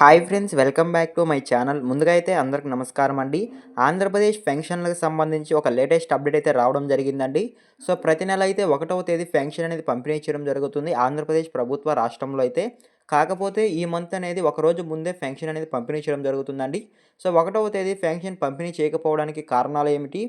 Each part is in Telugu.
Hi friends, welcome back to my channel. ముందుగా అయితే అందరికి నమస్కారం అండి. ఆంధ్రప్రదేశ్ పెన్షన్లకు సంబంధించి ఒక లేటెస్ట్ అప్డేట్ అయితే రావడం జరిగిందండి. సో ప్రతి నెల అయితే 1వ తేదీ పెన్షన్ అనేది పంపిణీ చేయడం జరుగుతుంది ఆంధ్రప్రదేశ్ ప్రభుత్వ రాష్ట్రంలో అయితే. కాకపోతే ఈ మంత్ అనేది ఒకరోజు ముందే పెన్షన్ అనేది పంపిణీ చేయడం జరుగుతుందండి. సో 1వ తేదీ పెన్షన్ పంపిణీ చేయకపోవడానికి కారణాలు ఏమిటి?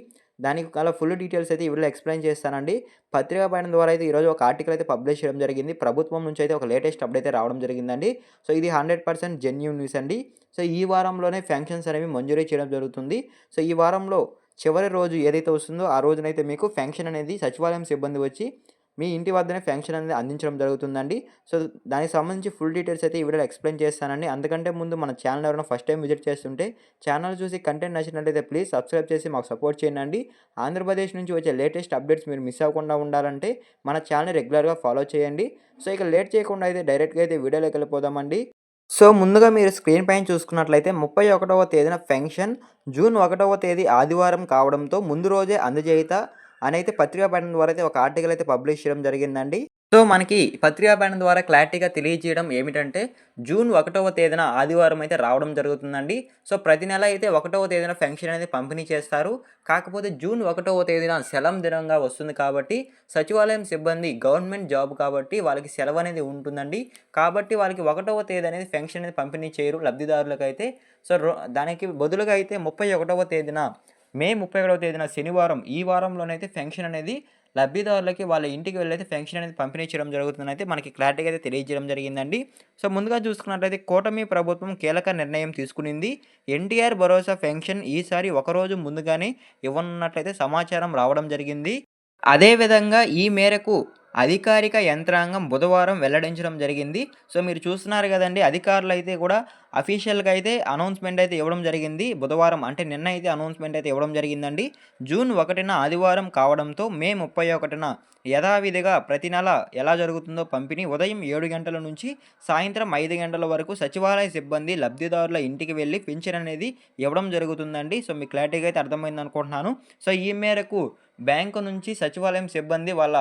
దానికి గల ఫుల్ డీటెయిల్స్ అయితే ఈ వీడియోలో ఎక్స్‌ప్లెయిన్ చేస్తానండి. పత్రికా పయనం ద్వారా అయితే ఈరోజు ఒక ఆర్టికల్ అయితే పబ్లిష్ చేయడం జరిగింది. ప్రభుత్వం నుంచి అయితే ఒక లేటెస్ట్ అప్డేట్ అయితే రావడం జరిగిందండి. సో ఇది 100% జెన్యూన్ న్యూస్ అండి. సో ఈ వారంలోనే పెన్షన్స్ అనేవి మంజూరీ చేయడం జరుగుతుంది. సో ఈ వారంలో చివరి రోజు ఏదైతే వస్తుందో ఆ రోజునైతే మీకు పెన్షన్ అనేది సచివాలయం సిబ్బంది వచ్చి మీ ఇంటి వద్దనే పెన్షన్ అనేది అందించడం జరుగుతుందండి. సో దానికి సంబంధించి ఫుల్ డీటెయిల్స్ అయితే ఈ వీడియోలో ఎక్స్‌ప్లెయిన్ చేస్తానండి. అంతకంటే ముందు మన ఛానల్ ఎవరైనా ఫస్ట్ టైం విజిట్ చేస్తుంటే ఛానల్ చూసి కంటెంట్ నచ్చినట్లయితే ప్లీజ్ సబ్స్క్రైబ్ చేసి మాకు సపోర్ట్ చేయండి. ఆంధ్రప్రదేశ్ నుంచి వచ్చే లేటెస్ట్ అప్డేట్స్ మీరు మిస్ అవ్వకుండా ఉండాలంటే మన ఛానల్‌ని రెగ్యులర్‌గా ఫాలో చేయండి. సో ఇక లేట్ చేయకుండా అయితే డైరెక్ట్‌గా అయితే వీడియోలోకి వెళ్ళిపోదామండి. సో ముందుగా మీరు స్క్రీన్ పైన చూసుకున్నట్లయితే 31వ తేదీన పెన్షన్ జూన్ 1వ తేదీ ఆదివారం కావడంతో ముందు రోజే అందజేయుట అనైతే పత్రికా ప్రకటన ద్వారా అయితే ఒక ఆర్టికల్ అయితే పబ్లిష్ చేయడం జరిగిందండి. సో మనకి పత్రికా ప్రకటన ద్వారా క్లారిటీగా తెలియజేయడం ఏమిటంటే జూన్ 1వ తేదీన ఆదివారం అయితే రావడం జరుగుతుందండి. సో ప్రతి నెల అయితే 1వ తేదీన పెన్షన్ అనేది పంపిణీ చేస్తారు. కాకపోతే జూన్ 1వ తేదీన సెలవు దినంగా వస్తుంది కాబట్టి సచివాలయం సిబ్బంది గవర్నమెంట్ జాబ్ కాబట్టి వాళ్ళకి సెలవు అనేది ఉంటుందండి. కాబట్టి వాళ్ళకి 1వ తేదీ అనేది పెన్షన్ అనేది పంపిణీ చేయరు లబ్ధిదారులకైతే. సో దానికి బదులుగా అయితే 31వ తేదీన మే 31వ తేదీన శనివారం ఈ వారంలోనైతే పెన్షన్ అనేది లబ్ధిదారులకి వాళ్ళ ఇంటికి వెళ్ళైతే పెన్షన్ అనేది పంపిణీ చేయడం జరుగుతుందనైతే మనకి క్లారిటీగా అయితే తెలియజేయడం జరిగిందండి. సో ముందుగా చూసుకున్నట్లయితే కూటమి ప్రభుత్వం కీలక నిర్ణయం తీసుకునింది. ఎన్టీఆర్ భరోసా పెన్షన్ ఈసారి ఒకరోజు ముందుగానే ఇవ్వనున్నట్లయితే సమాచారం రావడం జరిగింది. అదేవిధంగా ఈ మేరకు అధికారిక యంత్రాంగం బుధవారం వెల్లడించడం జరిగింది. సో మీరు చూస్తున్నారు కదండీ, అధికారులైతే కూడా అఫీషియల్‌గా అయితే అనౌన్స్‌మెంట్ అయితే ఇవ్వడం జరిగింది. బుధవారం అంటే నిన్న అయితే అనౌన్స్‌మెంట్ అయితే ఇవ్వడం జరిగిందండి. జూన్ 1న ఆదివారం కావడంతో మే 31న యథావిధిగా ప్రతి నెల ఎలా జరుగుతుందో పంపిణీ ఉదయం 7 గంటల నుంచి సాయంత్రం 5 గంటల వరకు సచివాలయ సిబ్బంది లబ్ధిదారుల ఇంటికి వెళ్లి పింఛన్ అనేది ఇవ్వడం జరుగుతుందండి. సో మీకు క్లారిటీగా అయితే అర్థమైందనుకుంటున్నాను. సో ఈ మేరకు బ్యాంకు నుంచి సచివాలయం సిబ్బంది వాళ్ళ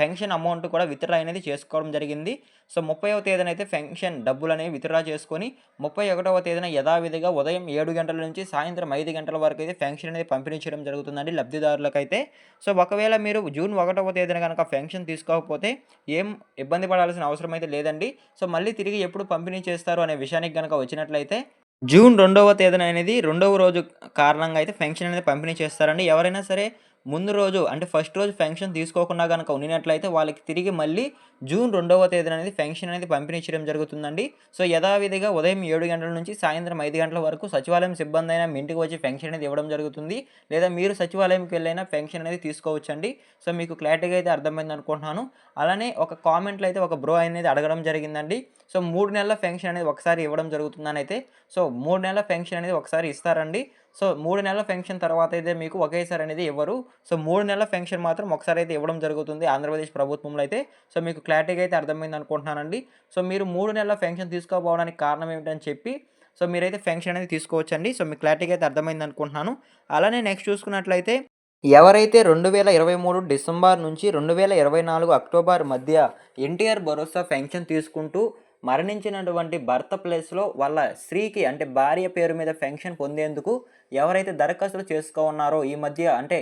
పెన్షన్ అమౌంట్ కూడా విత్‌డ్రా అనేది చేసుకోవడం జరిగింది. సో 30వ తేదీన అయితే పెన్షన్ డబ్బులనేవి విత్‌డ్రా చేసుకొని 31వ తేదీన యథావిధిగా ఉదయం 7 గంటల నుంచి సాయంత్రం 5 గంటల వరకు అయితే పెన్షన్ అనేది పంపిణీ చేయడం జరుగుతుందండి లబ్ధిదారులకైతే. సో ఒకవేళ మీరు జూన్ 1వ తేదీన గనక పెన్షన్ తీసుకోకపోతే ఏం ఇబ్బంది పడాల్సిన అవసరం అయితే లేదండి. సో మళ్ళీ తిరిగి ఎప్పుడు పంపిణీ చేస్తారు అనే విషయానికి గనక వచ్చినట్లయితే జూన్ 2వ తేదీన అనేది రెండవ రోజు కారణంగా అయితే పెన్షన్ అనేది పంపిణీ చేస్తారండి. ఎవరైనా సరే ముందు రోజు అంటే ఫస్ట్ రోజు పెన్షన్ తీసుకోకుండా గనక ఉండినట్లయితే వాళ్ళకి తిరిగి మళ్ళీ జూన్ 2వ తేదీన అనేది పెన్షన్ అనేది పంపిణీ చేయడం జరుగుతుందండి. సో యథావిధిగా ఉదయం 7 గంటల నుంచి సాయంత్రం 5 గంటల వరకు సచివాలయం సిబ్బంది అయినా మీ ఇంటికి వచ్చి పెన్షన్ అనేది ఇవ్వడం జరుగుతుంది. లేదా మీరు సచివాలయంకి వెళ్ళైనా పెన్షన్ అనేది తీసుకోవచ్చండి. సో మీకు క్లారిటీగా అయితే అర్థమైంది అనుకుంటున్నాను. అలానే ఒక కామెంట్‌లో అయితే ఒక బ్రో అనేది అడగడం జరిగిందండి. సో 3 నెలల పెన్షన్ అనేది ఒకసారి ఇవ్వడం జరుగుతుందనైతే. సో 3 నెలల పెన్షన్ అనేది ఒకసారి ఇస్తారండి. సో 3 నెలల పెన్షన్ తర్వాత అయితే మీకు ఒకేసారి అనేది ఇవ్వరు. సో 3 నెలల పెన్షన్ మాత్రం ఒకసారి అయితే ఇవ్వడం జరుగుతుంది ఆంధ్రప్రదేశ్ ప్రభుత్వంలో అయితే. సో మీకు క్లారిటీగా అయితే అర్థమైంది అనుకుంటున్నానండి. సో మీరు 3 నెలల పెన్షన్ తీసుకోకపోవడానికి కారణం ఏమిటని చెప్పి సో మీరైతే పెన్షన్ అనేది తీసుకోవచ్చండి. సో మీకు క్లారిటీగా అయితే అర్థమైంది అనుకుంటున్నాను. అలానే నెక్స్ట్ చూసుకున్నట్లయితే ఎవరైతే 2023 డిసెంబర్ నుంచి 2024 అక్టోబర్ మధ్య ఎన్టీఆర్ భరోసా పెన్షన్ తీసుకుంటూ మరణించినటువంటి భర్త ప్లేస్‌లో వాళ్ళ స్త్రీకి అంటే భార్య పేరు మీద పెన్షన్ పొందేందుకు ఎవరైతే దరఖాస్తులు చేసుకోన్నారో ఈ మధ్య అంటే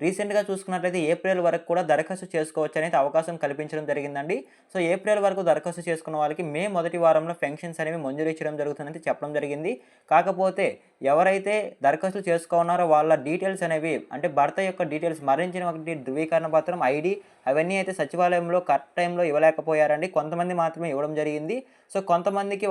రీసెంట్‌గా చూసుకున్నట్లయితే ఏప్రిల్ వరకు కూడా దరఖాస్తు చేసుకోవచ్చనైతే అవకాశం కల్పించడం జరిగిందండి. సో ఏప్రిల్ వరకు దరఖాస్తు చేసుకున్న వాళ్ళకి మే మొదటి వారంలో పెన్షన్స్ అనేవి మంజూరు చేయడం జరుగుతుందని చెప్పడం జరిగింది. కాకపోతే ఎవరైతే దరఖాస్తులు చేసుకోన్నారో వాళ్ళ డీటెయిల్స్ అనేవి అంటే భర్త యొక్క డీటెయిల్స్ మరణించిన ఒకటి ధృవీకరణ పత్రం, ఐడీ అవన్నీ అయితే సచివాలయంలో కరెక్ట్ టైంలో ఇవ్వలేకపోయారండి. కొంతమంది మాత్రమే ఇవ్వడం జరిగింది. సో కొంతమందికి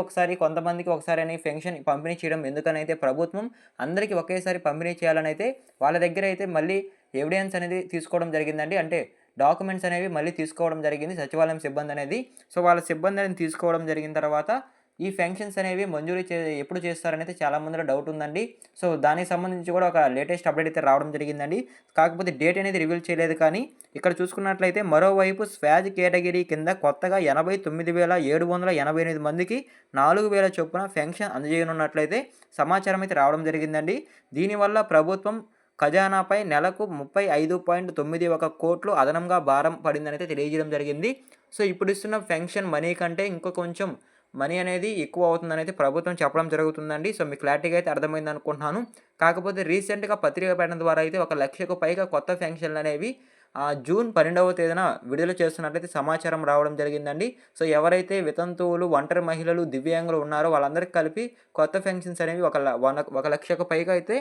ఒకసారి అని పెన్షన్ పంపిణీ చేయడం ఎందుకనైతే ప్రభుత్వం అందరికీ ఒకేసారి పంపిణీ చేయాలనైతే వాళ్ళ దగ్గర అయితే మళ్ళీ ఎవిడెన్స్ అనేది తీసుకోవడం జరిగిందండి. అంటే డాక్యుమెంట్స్ అనేవి మళ్ళీ తీసుకోవడం జరిగింది సచివాలయం సిబ్బంది అనేది. సో వాళ్ళ సిబ్బంది అనేది తీసుకోవడం జరిగిన తర్వాత ఈ పెన్షన్స్ అనేవి మంజూరీ ఎప్పుడు చేస్తారనేది చాలా మందిలో డౌట్ ఉందండి. సో దానికి సంబంధించి కూడా ఒక లేటెస్ట్ అప్డేట్ అయితే రావడం జరిగిందండి. కాకపోతే డేట్ అనేది రివీల్ చేయలేదు. కానీ ఇక్కడ చూసుకున్నట్లయితే మరోవైపు స్వాజ్ కేటగిరీ కింద కొత్తగా 89,788 మందికి 4,000 చొప్పున పెన్షన్ అందజేయనున్నట్లయితే సమాచారం అయితే రావడం జరిగిందండి. దీనివల్ల ప్రభుత్వం ఖజానాపై నెలకు 35.91 కోట్లు అదనంగా భారం పడిందనైతే తెలియజేయడం జరిగింది. సో ఇప్పుడు ఇస్తున్న పెన్షన్ మనీ కంటే ఇంకో కొంచెం మనీ అనేది ఎక్కువ అవుతుందనైతే ప్రభుత్వం చెప్పడం జరుగుతుందండి. సో, మీకు క్లారిటీగా అయితే అర్థమైందనుకుంటున్నాను. కాకపోతే రీసెంట్‌గా పత్రిక ప్రకటన ద్వారా అయితే 1,00,000కు పైగా కొత్త పెన్షన్‌లనేవి జూన్ 12వ తేదీన విడుదల చేస్తున్నట్లయితే సమాచారం రావడం జరిగిందండి. సో, ఎవరైతే వితంతువులు, ఒంటరి మహిళలు, దివ్యాంగులు ఉన్నారో వాళ్ళందరికి కలిపి కొత్త పెన్షన్స్ అనేవి 1,00,000కు పైగా అయితే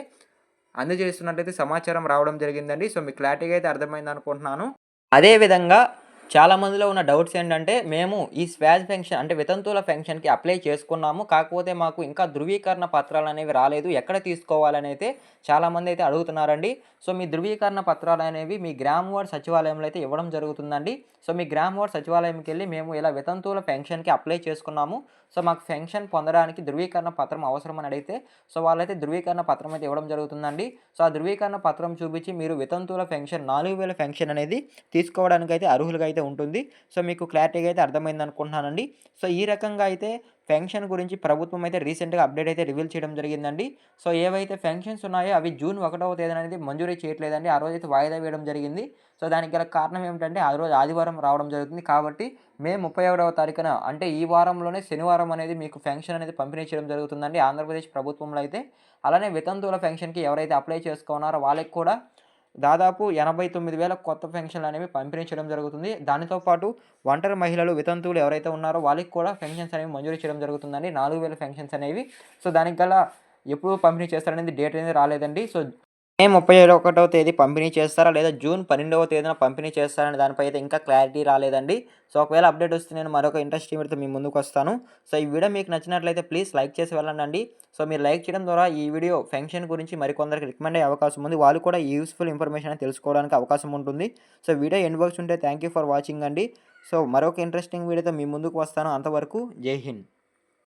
అందజేస్తున్నట్లయితే సమాచారం రావడం జరిగిందండి. సో, మీకు క్లారిటీగా అయితే అర్థమైందనుకుంటున్నాను. అదే విధంగా చాలా మందిలో ఉన్న డౌట్స్ ఏంటంటే, మేము ఈ స్వాజ్ పెన్షన్ అంటే వితంతువుల పెన్షన్‌కి అప్లై చేసుకున్నాము. కాకపోతే మాకు ఇంకా ధృవీకరణ పత్రాలనేవి రాలేదు. ఎక్కడ తీసుకోవాలనైతే చాలామందైతే అడుగుతున్నారండి. సో, మీ ధృవీకరణ పత్రాలనేవి మీ గ్రామ వార్డ్ సచివాలయంలో అయితే ఇవ్వడం జరుగుతుందండి. సో, మీ గ్రామ వార్డ్ సచివాలయంకెళ్ళి మేము ఇలా వితంతువుల పెన్షన్‌కి అప్లై చేసుకున్నాము. సో, మాకు పెన్షన్ పొందడానికి ధృవీకరణ పత్రం అవసరమని అడిగితే, సో, వాళ్ళైతే ధృవీకరణ పత్రం అయితే ఇవ్వడం జరుగుతుందండి. సో, ఆ ధృవీకరణ పత్రం చూపించి మీరు వితంతువుల పెన్షన్ 4,000 పెన్షన్ అనేది తీసుకోవడానికైతే అర్హులుగా అయితే ఉంటుంది. సో, మీకు క్లారిటీగా అయితే అర్థమైందనుకుంటున్నానండి. సో, ఈ రకంగా అయితే పెన్షన్ గురించి ప్రభుత్వం అయితే రీసెంట్‌గా అప్డేట్ అయితే రివీల్ చేయడం జరిగిందండి. సో, ఏవైతే పెన్షన్స్ ఉన్నాయో అవి జూన్ 1వ తేదీన అనేది మంజూరీ చేయట్లేదండి. ఆ రోజైతే వాయిదా వేయడం జరిగింది. సో, దానికి గల కారణం ఏమిటంటే ఆ రోజు ఆదివారం రావడం జరుగుతుంది. కాబట్టి మే 31వ తారీఖున అంటే ఈ వారంలోనే శనివారం అనేది మీకు పెన్షన్ అనేది పంపిణీ చేయడం జరుగుతుందండి ఆంధ్రప్రదేశ్ ప్రభుత్వంలో అయితే. అలానే వితంతువుల పెన్షన్‌కి ఎవరైతే అప్లై చేసుకున్నారో వాళ్ళకి కూడా దాదాపు 89,000 కొత్త పెన్షన్‌లనేవి పంపిణీ చేయడం జరుగుతుంది. దానితో పాటు ఒంటరి మహిళలు, వితంతువులు ఎవరైతే ఉన్నారో వాళ్ళకి కూడా పెన్షన్స్ అనేవి మంజూరు చేయడం జరుగుతుందండి. 4,000 పెన్షన్స్ అనేవి. సో, దానికి గల ఎప్పుడు పంపిణీ చేస్తారనేది డేట్ అనేది రాలేదండి. సో, మే 31వ తేదీ పంపిణీ చేస్తారా? లేదా జూన్ 12వ తేదీన పంపిణీ చేస్తారనే దానిపై అయితే ఇంకా క్లారిటీ రాలేదండి. సో, ఒకవేళ అప్డేట్ వస్తే నేను మరొక ఇంట్రెస్టింగ్ వీడియోతో మీ ముందుకొస్తాను. సో, ఈ వీడియో మీకు నచ్చినట్లయితే ప్లీజ్ లైక్ చేసి వెళ్ళండండి. సో, మీరు లైక్ చేయడం ద్వారా ఈ వీడియో పెన్షన్ గురించి మరికొందరికి రికమెండ్ అయ్యే అవకాశం ఉంది. వాళ్ళు కూడా ఈ యూజ్‌ఫుల్ ఇన్ఫర్మేషన్ అనేది తెలుసుకోవడానికి అవకాశం ఉంటుంది. సో, వీడియో ఎండ్ వరకు ఉంటే థాంక్ యూ ఫర్ వాచింగ్ అండి. సో, మరొక ఇంట్రెస్టింగ్ వీడియోతో మీ ముందుకు వస్తాను. అంతవరకు జై హింద్.